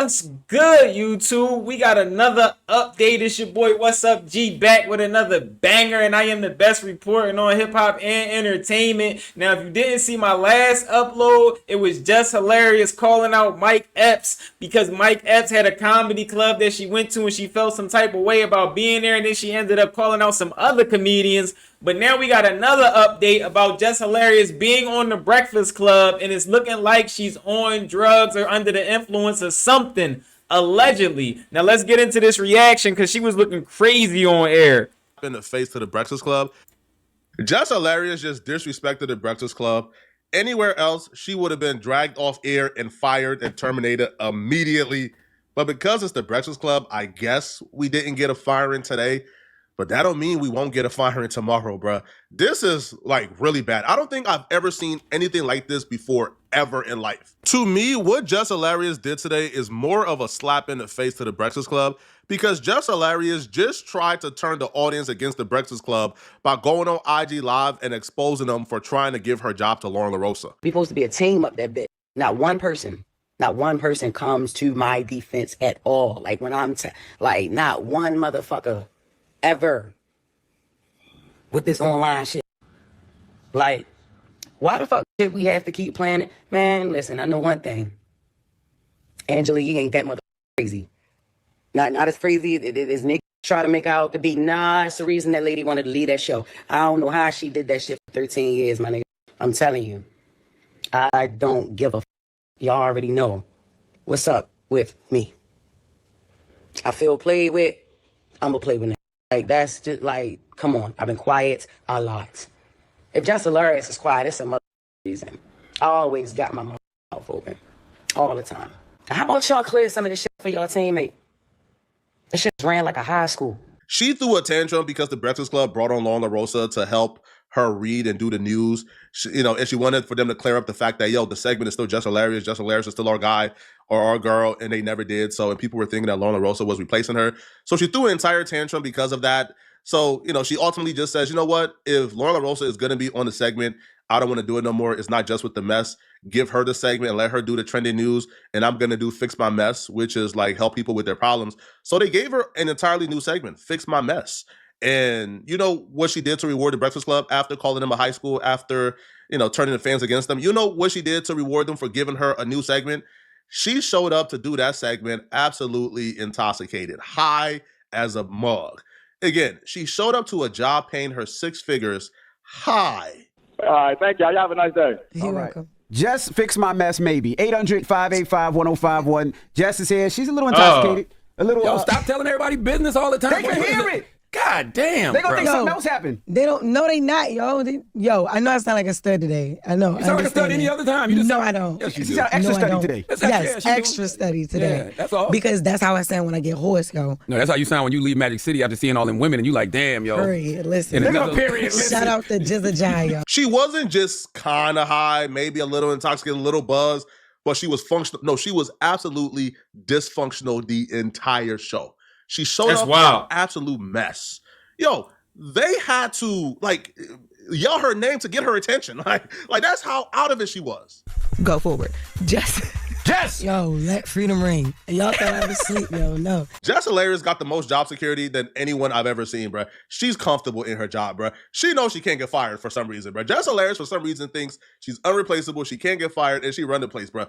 What's good, YouTube? We got another update. It's your boy, What's Up G, back with another banger, and I am the best reporting on hip hop and entertainment. Now, if you didn't see my last upload, it was just hilarious calling out Mike Epps because Mike Epps had a comedy club that she went to and she felt some type of way about being there, and then she ended up calling out some other comedians. But now we got another update about Jess Hilarious being on the Breakfast Club, and it's looking like she's on drugs or under the influence of something, allegedly. Now let's get into this reaction because she was looking crazy on air. In the face to the Breakfast Club. Jess Hilarious just disrespected the Breakfast Club. Anywhere else, she would have been dragged off air and fired and terminated immediately. But because it's the Breakfast Club, I guess we didn't get a firing today. But that don't mean we won't get a firing tomorrow, bruh. This is like really bad. I don't think I've ever seen anything like this before ever in life. To me, what Jess Hilarious did today is more of a slap in the face to the Breakfast Club because Jess Hilarious just tried to turn the audience against the Breakfast Club by going on IG Live and exposing them for trying to give her job to Lauren LaRosa. We're supposed to be a team up that bit. Not one person comes to my defense at all. Like when I'm like not one motherfucker ever with this online shit. Like, why the fuck should we have to keep playing it? Man, listen, I know one thing. Angela Yee ain't that motherfucker crazy. Not as crazy as Nick try to make out to be. Nah, it's the reason that lady wanted to leave that show. I don't know how she did that shit for 13 years, my nigga. I'm telling you. I don't give a f. Y'all already know what's up with me. I feel played with. I'm gonna play with it. Like, that's just like, come on. I've been quiet a lot. If Jess Hilarious is quiet, it's some other reason. I always got my mouth open. All the time. How about y'all clear some of this shit for y'all teammate? This shit ran like a high school. She threw a tantrum because the Breakfast Club brought on Lauren LaRosa to help her read and do the news. And she wanted for them to clear up the fact that, the segment is still Jess Hilarious. Jess Hilarious is still our guy or our girl, and they never did. So, and people were thinking that Lauren LaRosa was replacing her. So she threw an entire tantrum because of that. So, she ultimately just says, you know what? If Lauren LaRosa is going to be on the segment, I don't want to do it no more. It's not just with the mess. Give her the segment and let her do the trending news. And I'm going to do Fix My Mess, which is like help people with their problems. So they gave her an entirely new segment, Fix My Mess. And you know what she did to reward the Breakfast Club after calling them a high school, after, turning the fans against them? You know what she did to reward them for giving her a new segment? She showed up to do that segment absolutely intoxicated, high as a mug. Again, she showed up to a job paying her 6 figures, high. All right, thank y'all. Y'all have a nice day. You're welcome. Jess, fix my mess, maybe. 800-585-1051. Jess is here. She's a little intoxicated. A little. Yo, stop telling everybody business all the time. They can hear it. God damn. They gonna think bro. something else happened. They don't. No, they not, yo. Yo, I know I sound like a stud today. I know. You sound like a stud any other time. You just No, I don't. Yes, you She do. sound extra No, I study don't. today. Yes, extra study today. Yeah, that's all. Because that's how I sound when I get hoarse, yo. No, that's how you sound when you leave Magic City after seeing all them women and you like, damn, yo. Period. Listen. And another period. Shout out to Jizza Jai, yo. She wasn't just kind of high, maybe a little intoxicated, a little buzz, but she was functional. No, she was absolutely dysfunctional the entire show. She showed up wild. an absolute mess. Yo, they had to yell her name to get her attention. Like that's how out of it she was. Go forward. Jess. Yo, let freedom ring. Y'all thought I was asleep, yo. No. Jess Hilarious got the most job security than anyone I've ever seen, bruh. She's comfortable in her job, bruh. She knows she can't get fired for some reason, bruh. Jess Hilarious, for some reason, thinks she's unreplaceable, she can't get fired, and she run the place, bruh.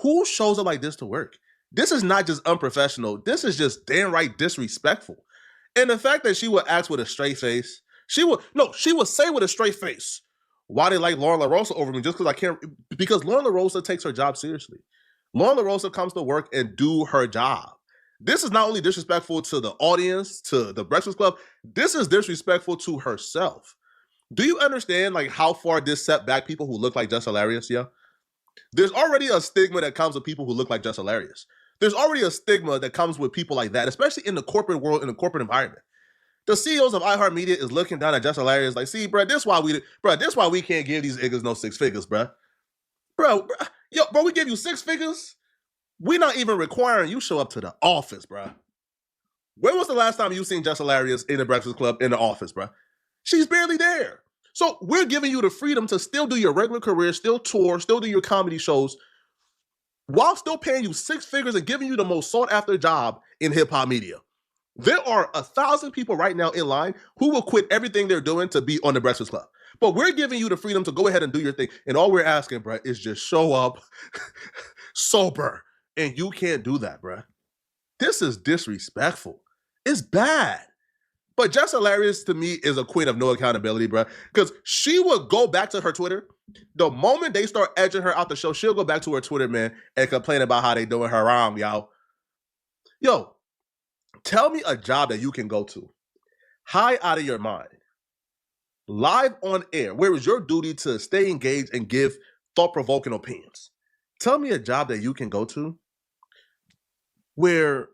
Who shows up like this to work? This is not just unprofessional. This is just downright disrespectful. And the fact that she would ask with a straight face, she would say with a straight face why they like Lauren LaRosa over me just because Lauren LaRosa takes her job seriously. Lauren LaRosa comes to work and do her job. This is not only disrespectful to the audience, to the Breakfast Club, this is disrespectful to herself. Do you understand how far this set back people who look like Jess Hilarious, yeah? There's already a stigma that comes with people who look like Jess Hilarious. There's already a stigma that comes with people like that, especially in the corporate world, in the corporate environment. The CEOs of iHeartMedia is looking down at Jess Hilarious like, see, bro, this why we can't give these niggas no 6 figures, bro. Bro, we give you 6 figures. We're not even requiring you show up to the office, bro. When was the last time you seen Jess Hilarious in the Breakfast Club in the office, bro? She's barely there. So we're giving you the freedom to still do your regular career, still tour, still do your comedy shows while still paying you 6 figures and giving you the most sought after job in hip hop media. There are 1,000 people right now in line who will quit everything they're doing to be on the Breakfast Club. But we're giving you the freedom to go ahead and do your thing. And all we're asking, bro, is just show up sober. And you can't do that, bro. This is disrespectful. It's bad. But Jess Hilarious to me is a queen of no accountability, bro. Because she would go back to her Twitter. The moment they start edging her out the show, she'll go back to her Twitter, man, and complain about how they doing her wrong, y'all. Yo, tell me a job that you can go to, high out of your mind, live on air, where it's your duty to stay engaged and give thought-provoking opinions. Tell me a job that you can go to where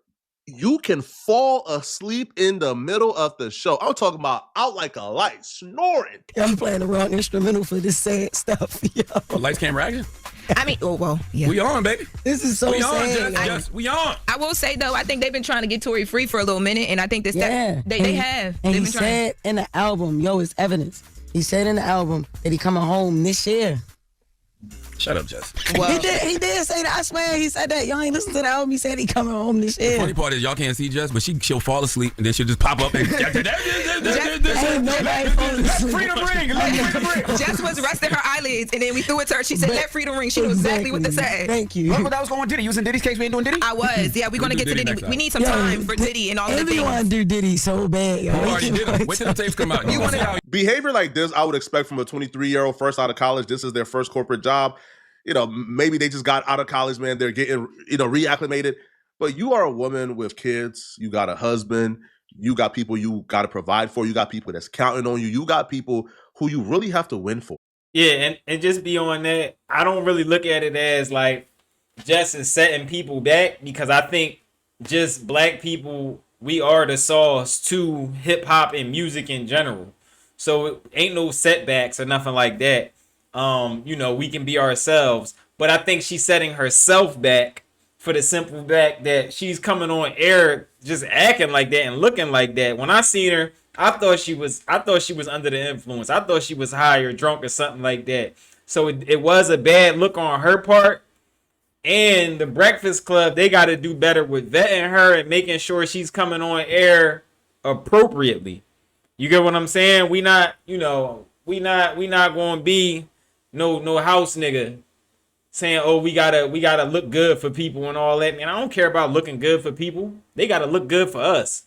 you can fall asleep in the middle of the show. I'm talking about out like a light, snoring. I'm playing the wrong instrumental for this sad stuff, yo. Lights, camera, action. I mean, well, yeah. We on, baby. This is so We on, sad. Jess. We on. I will say though, I think they've been trying to get Tory free for a little minute, and I think this they have. And They've he been trying. said in the album, yo, it's evidence. He said in the album that he coming home this year. Shut up, Jess. Well, He did say that. I swear he said that. Y'all ain't listen to the album. He said he coming home this The year. funny part is y'all can't see Jess, but she'll fall asleep and then she'll just pop up and Ain't nobody falling asleep. Freedom ring. Jess was resting her eyelids, and then we threw it to her. She said, "Let freedom ring." She knew exactly what to say. Thank you. Remember that was going on Diddy. You was in Diddy's case. We ain't doing Diddy. I was. Yeah, we're gonna do get to Diddy Diddy. next time. We need some Yo, time for Diddy and all of the Everyone things. do Diddy so bad, yo. You already did it. Wait till the tapes come out. You want to how Behavior like this, I would expect from a 23-year-old first out of college. This is their first corporate job. You know, maybe they just got out of college, man. They're getting, reacclimated. But you are a woman with kids. You got a husband. You got people you got to provide for. You got people that's counting on you. You got people who you really have to win for. Yeah, and just beyond that, I don't really look at it as like Jess is setting people back, because I think just black people, we are the sauce to hip hop and music in general. So it ain't no setbacks or nothing like that. We can be ourselves. But I think she's setting herself back for the simple fact that she's coming on air just acting like that and looking like that. When I seen her, I thought she was under the influence. I thought she was high or drunk or something like that. So it was a bad look on her part. And the Breakfast Club, they got to do better with vetting her and making sure she's coming on air appropriately. You get what I'm saying? We not going to be no house nigga saying, oh, we gotta look good for people and all that. Man, I don't care about looking good for people. They gotta look good for us.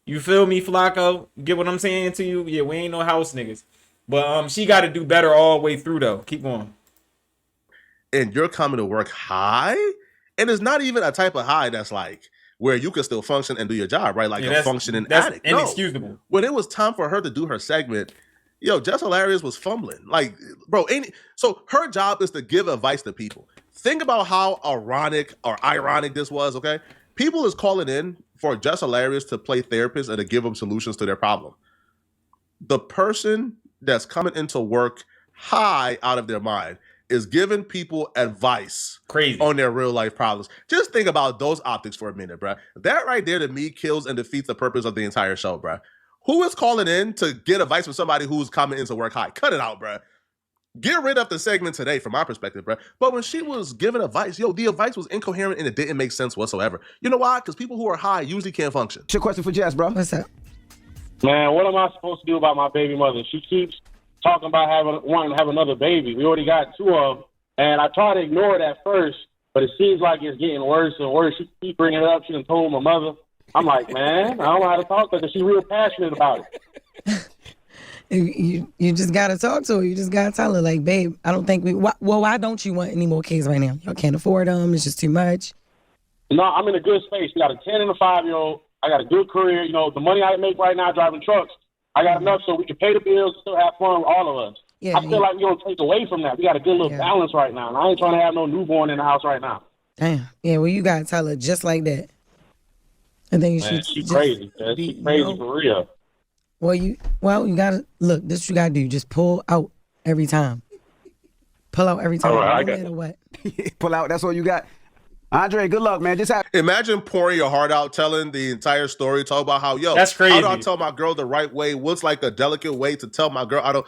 You feel me, Flacco? You get what I'm saying to you? Yeah, we ain't no house niggas. But she got to do better all the way through though. Keep going. And you're coming to work high, and it's not even a type of high that's like where you can still function and do your job, right? Like a functioning addict. That's inexcusable. When it was time for her to do her segment, Jess Hilarious was fumbling. Like, bro, so her job is to give advice to people. Think about how ironic this was, okay? People is calling in for Jess Hilarious to play therapist and to give them solutions to their problem. The person that's coming into work high out of their mind is giving people advice on their real life problems. Just think about those optics for a minute, bro. That right there to me kills and defeats the purpose of the entire show, bro. Who is calling in to get advice from somebody who's coming into work high? Cut it out, bro. Get rid of the segment today from my perspective, bro. But when she was giving advice, the advice was incoherent and it didn't make sense whatsoever. You know why? Because people who are high usually can't function. What's your question for Jess, bro? What's up? Man, what am I supposed to do about my baby mother? She keeps talking about wanting to have another baby. We already got 2 of them. And I try to ignore it at first, but it seems like it's getting worse and worse. She keep bringing it up. She done told my mother. I'm like, man, I don't know how to talk to her because she's real passionate about it. You just gotta talk to her. You just gotta tell her, like, babe, I don't think why don't you want any more kids right now? Y'all can't afford them. It's just too much. No, I'm in a good space. We got a 10 and a 5-year-old. I got a good career. The money I make right now driving trucks, I got enough so we can pay the bills and still have fun with all of us. Yeah, I feel like we're going to take away from that. We got a good little balance right now. And I ain't trying to have no newborn in the house right now. Damn. Yeah, well, you gotta tell her just like that. I think she's crazy. She's crazy for real. Well, you gotta look. This what you gotta do. Just pull out every time. Pull out every time. All right, no matter what. Pull out. That's all you got. Andre, good luck, man. Imagine pouring your heart out, telling the entire story, talk about how, that's crazy. How do I tell my girl the right way? What's like a delicate way to tell my girl?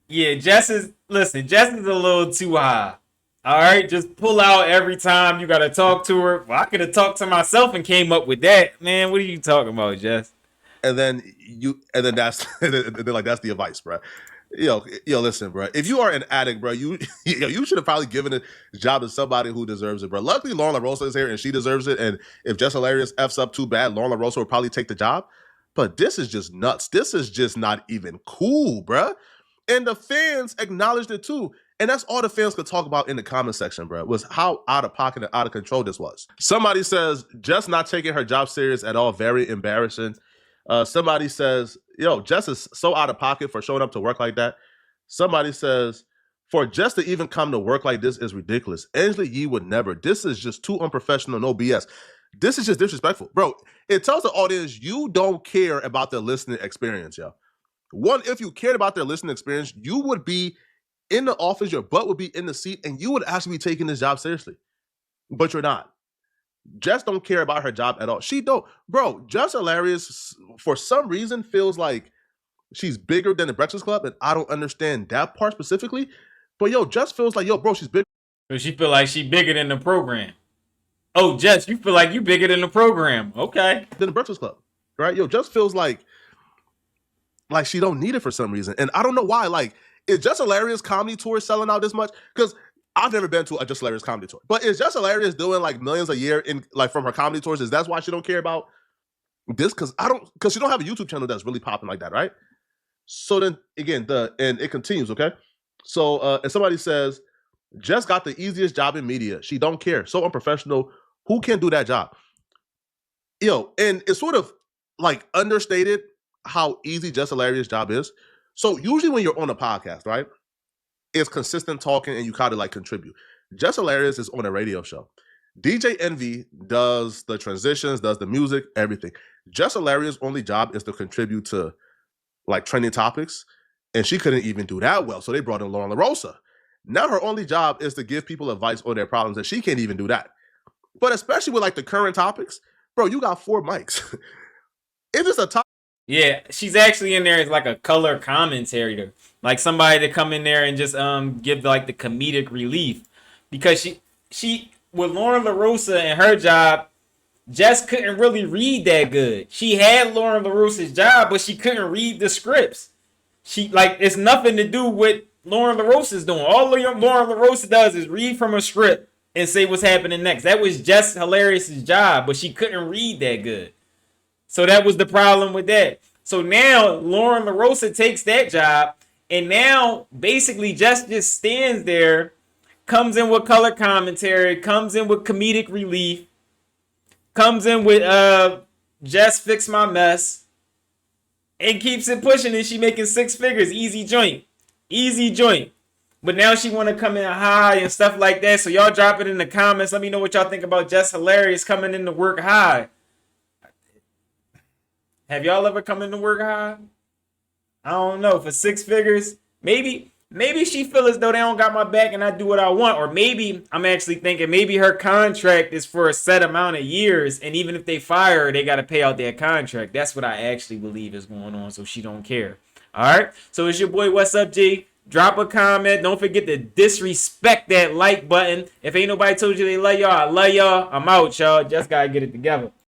Yeah, Jess is a little too high. All right, just pull out every time you gotta talk to her. Well, I could have talked to myself and came up with that. Man, what are you talking about, Jess? And then that's and then like that's the advice, bro. Listen, bro. If you are an addict, bro, you should have probably given a job to somebody who deserves it, bro. Luckily, Lauren LaRosa is here and she deserves it. And if Jess Hilarious f's up too bad, Lauren LaRosa will probably take the job. But this is just nuts. This is just not even cool, bro. And the fans acknowledged it too. And that's all the fans could talk about in the comment section, bro, was how out of pocket and out of control this was. Somebody says, Jess not taking her job serious at all, very embarrassing. Somebody says, Jess is so out of pocket for showing up to work like that. Somebody says, for Jess to even come to work like this is ridiculous. Angela Yee would never. This is just too unprofessional, no BS. This is just disrespectful. Bro, it tells the audience you don't care about their listening experience, yo. One, if you cared about their listening experience, you would be in the office, your butt would be in the seat, and you would actually be taking this job seriously. But you're not. Jess don't care about her job at all. She don't. Bro, Jess Hilarious, for some reason, feels like she's bigger than the Breakfast Club, and I don't understand that part specifically. But Jess feels like, bro, she's big. So she feel like she bigger than the program. Oh, Jess, you feel like you bigger than the program. Okay. Than the Breakfast Club, right? Jess feels like she don't need it for some reason. And I don't know why. Like, is Jess Hilarious comedy tour selling out this much? Because I've never been to a Jess Hilarious comedy tour. But is Jess Hilarious doing like millions a year in like from her comedy tours? Is that why she don't care about this? Because she don't have a YouTube channel that's really popping like that, right? So then again, and it continues, okay? So and somebody says, Jess got the easiest job in media. She don't care. So unprofessional. Who can do that job? And it's sort of like understated how easy Jess Hilarious' job is. So usually when you're on a podcast, right, it's consistent talking and you kind of like contribute. Jess Hilarious is on a radio show. DJ Envy does the transitions, does the music, everything. Jess Hilarious' only job is to contribute to like trending topics, and she couldn't even do that well. So they brought in Lauren LaRosa. Now her only job is to give people advice on their problems, and she can't even do that. But especially with like the current topics, bro, you got 4 mics. If it's a topic. Yeah, she's actually in there as like a color commentator, like somebody to come in there and just give like the comedic relief, because she with Lauren LaRosa and her job, Jess couldn't really read that good. She had Lauren LaRosa's job, but she couldn't read the scripts. She like it's nothing to do with Lauren LaRosa's doing. All Lauren LaRosa does is read from a script and say what's happening next. That was Jess Hilarious's job, but she couldn't read that good. So that was the problem with that. So now Lauren LaRosa takes that job, and now basically Jess just stands there, comes in with color commentary, comes in with comedic relief, comes in with Jess fix my mess, and keeps it pushing, and she making 6 figures. Easy joint. But now she want to come in high and stuff like that. So y'all drop it in the comments. Let me know what y'all think about Jess Hilarious coming in to work high. Have y'all ever come into work high? I don't know. For 6 figures, maybe she feel as though they don't got my back and I do what I want. Or maybe I'm actually thinking maybe her contract is for a set amount of years, and even if they fire her, they got to pay out their contract. That's what I actually believe is going on, so she don't care. All right? So it's your boy, What's Up, G? Drop a comment. Don't forget to disrespect that like button. If ain't nobody told you they love y'all, I love y'all. I'm out, y'all. Just got to get it together.